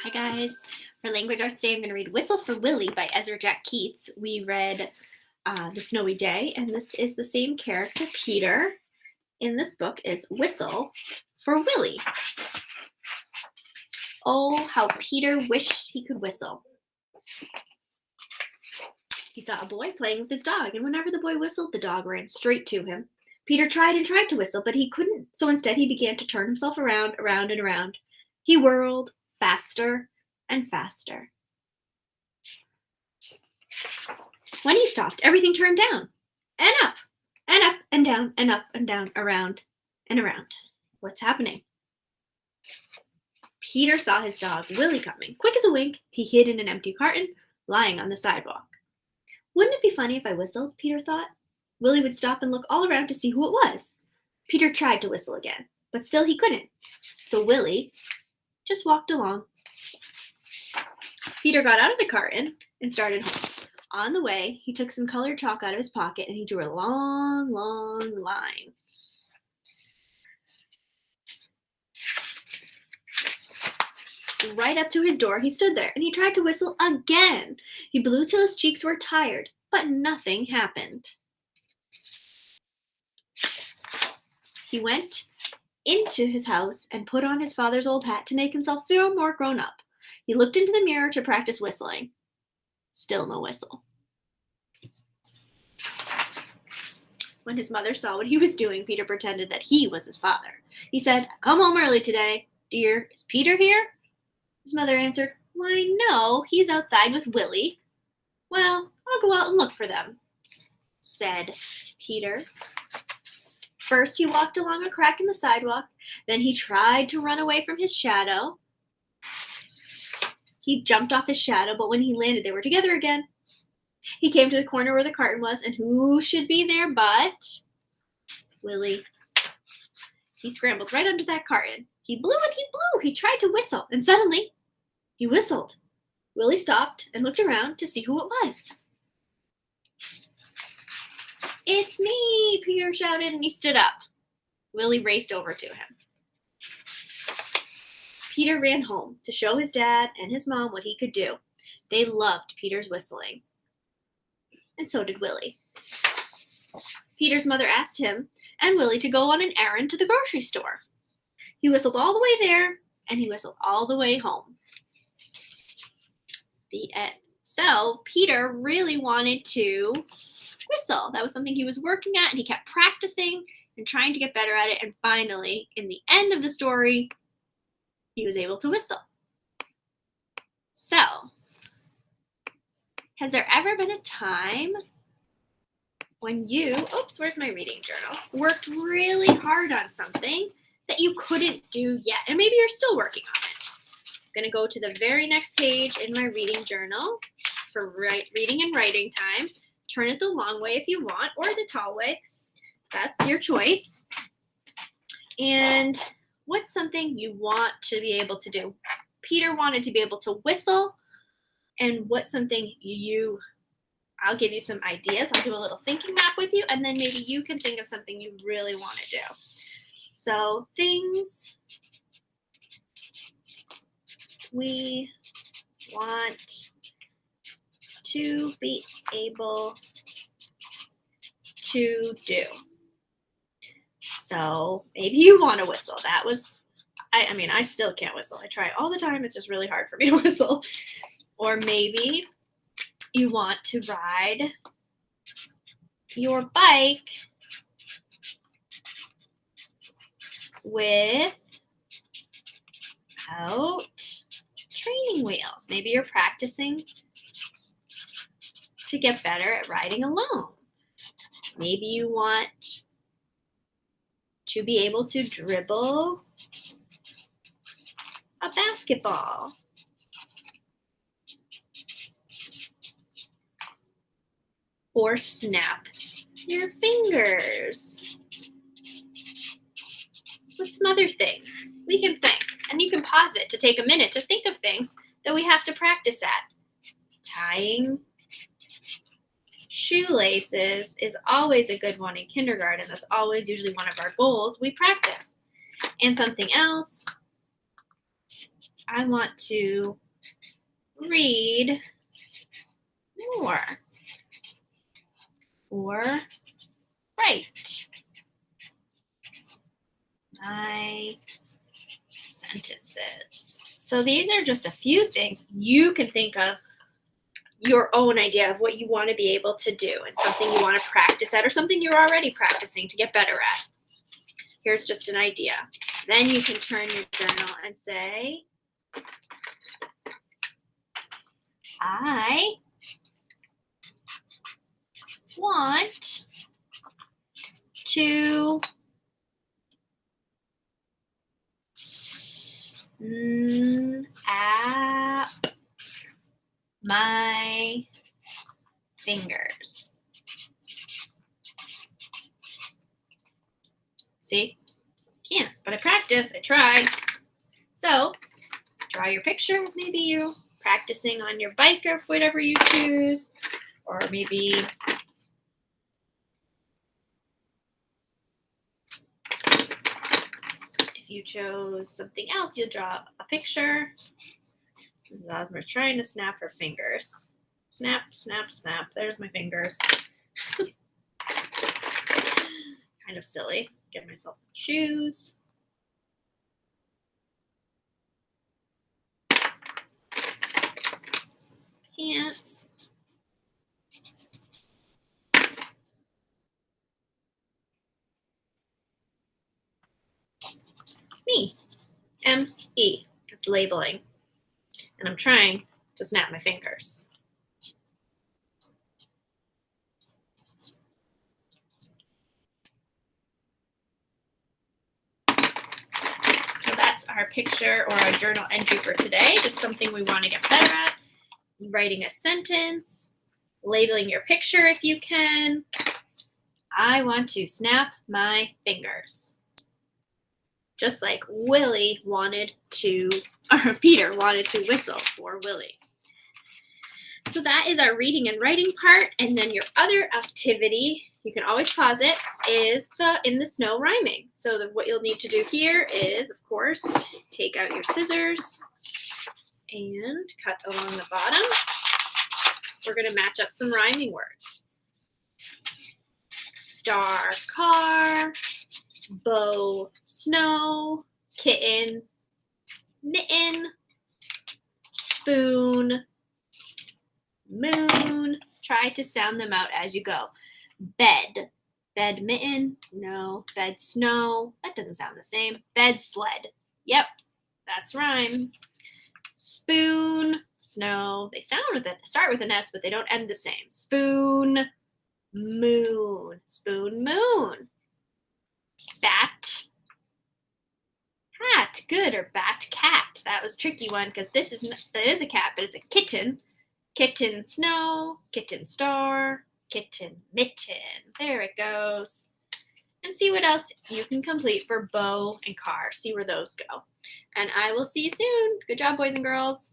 Hi guys. For language arts today, I'm going to read Whistle for Willy by Ezra Jack Keats. We read The Snowy Day, and this is the same character, Peter, in this book is Whistle for Willy. Oh, how Peter wished he could whistle. He saw a boy playing with his dog, and whenever the boy whistled, the dog ran straight to him. Peter tried and tried to whistle, but he couldn't, so instead he began to turn himself around and around. He whirled faster and faster. When he stopped, everything turned down and up and up and down and up and down, around and around. What's happening? Peter saw his dog, Willy, coming. Quick as a wink, he hid in an empty carton lying on the sidewalk. Wouldn't it be funny if I whistled? Peter thought. Willy would stop and look all around to see who it was. Peter tried to whistle again, but still he couldn't. So Willy just walked along. Peter got out of the carton and started home. On the way, he took some colored chalk out of his pocket and he drew a long, long line. Right up to his door, he stood there and he tried to whistle again. He blew till his cheeks were tired, but nothing happened. He went into his house and put on his father's old hat to make himself feel more grown up. He looked into the mirror to practice whistling. Still no whistle. When his mother saw what he was doing, Peter pretended that he was his father. He said, "I've come home early today. Dear, is Peter here?" His mother answered, "Why, no, he's outside with Willy." "Well, I'll go out and look for them," said Peter. First, he walked along a crack in the sidewalk. Then he tried to run away from his shadow. He jumped off his shadow, but when he landed, they were together again. He came to the corner where the carton was, and who should be there but Willy. He scrambled right under that carton. He blew and he blew. He tried to whistle, and suddenly he whistled. Willy stopped and looked around to see who it was. "It's me," Peter shouted, and he stood up. Willy raced over to him. Peter ran home to show his dad and his mom what he could do. They loved Peter's whistling, and so did Willy. Peter's mother asked him and Willy to go on an errand to the grocery store. He whistled all the way there, and he whistled all the way home. The end. So Peter really wanted to whistle. That was something he was working at, and he kept practicing and trying to get better at it. And finally, in the end of the story, he was able to whistle. So, has there ever been a time when you, where's my reading journal, worked really hard on something that you couldn't do yet? And maybe you're still working on it. I'm going to go to the very next page in my reading journal for reading and writing time. Turn it the long way if you want, or the tall way. That's your choice. And what's something you want to be able to do? Peter wanted to be able to whistle. And what's something I'll give you some ideas. I'll do a little thinking map with you, and then maybe you can think of something you really want to do. So, things we want to be able to do. So maybe you want to whistle. That was, I still can't whistle. I try all the time. It's just really hard for me to whistle. Or maybe you want to ride your bike without training wheels. Maybe you're practicing to get better at riding alone. Maybe you want to be able to dribble a basketball. Or snap your fingers. What's some other things we can think? And you can pause it to take a minute to think of things that we have to practice at. Tying shoelaces is always a good one in kindergarten. That's always usually one of our goals we practice. And something else, I want to read more or write my sentences. So these are just a few things you can think of your own idea of what you want to be able to do and something you want to practice at or something you're already practicing to get better at. Here's just an idea. Then you can turn your journal and say, I want to snap my fingers. See? Can't, but I practice. I tried. So, draw your picture of maybe you practicing on your bike or whatever you choose, or maybe if you chose something else, you'll draw a picture. Ozma's trying to snap her fingers. Snap, snap, snap. There's my fingers. Kind of silly. Get myself some shoes. Some pants. Me. M-E. It's labeling. And I'm trying to snap my fingers. So that's our picture or our journal entry for today. Just something we want to get better at. Writing a sentence, labeling your picture if you can. I want to snap my fingers. Just like Willy wanted to, or Peter wanted to whistle for Willy. So that is our reading and writing part. And then your other activity, you can always pause it, is the in the snow rhyming. So what you'll need to do here is, of course, take out your scissors and cut along the bottom. We're going to match up some rhyming words. Star, car, bow, snow, kitten, mitten, spoon, moon. Try to sound them out as you go. Bed, bed mitten, no. Bed snow, that doesn't sound the same. Bed sled, yep, that's rhyme. Spoon, snow, they start with an S, but they don't end the same. Spoon, moon, spoon, moon. Bat, hat, good, or bat, cat. That was a tricky one because that is a cat, but it's a kitten. Kitten, snow, kitten, star, kitten, mitten. There it goes. And see what else you can complete for bow and car. See where those go. And I will see you soon. Good job, boys and girls.